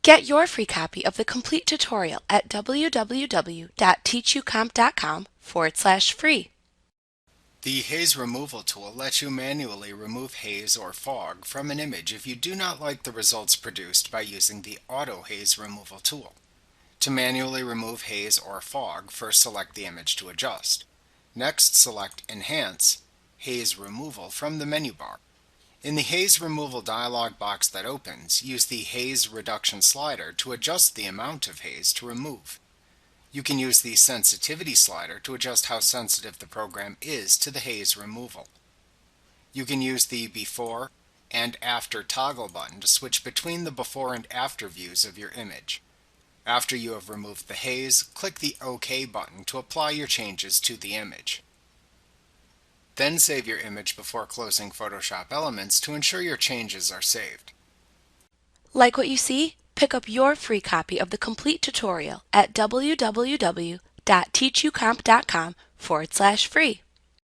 Get your free copy of the complete tutorial at www.teachucomp.com/free. The Haze Removal tool lets you manually remove haze or fog from an image if you do not like the results produced by using the Auto Haze Removal tool. To manually remove haze or fog, first select the image to adjust. Next, select Enhance, Haze Removal from the menu bar. In the Haze Removal dialog box that opens, use the Haze Reduction slider to adjust the amount of haze to remove. You can use the Sensitivity slider to adjust how sensitive the program is to the haze removal. You can use the Before and After toggle button to switch between the before and after views of your image. After you have removed the haze, click the OK button to apply your changes to the image. Then save your image before closing Photoshop Elements to ensure your changes are saved. Like what you see? Pick up your free copy of the complete tutorial at www.teachucomp.com/free.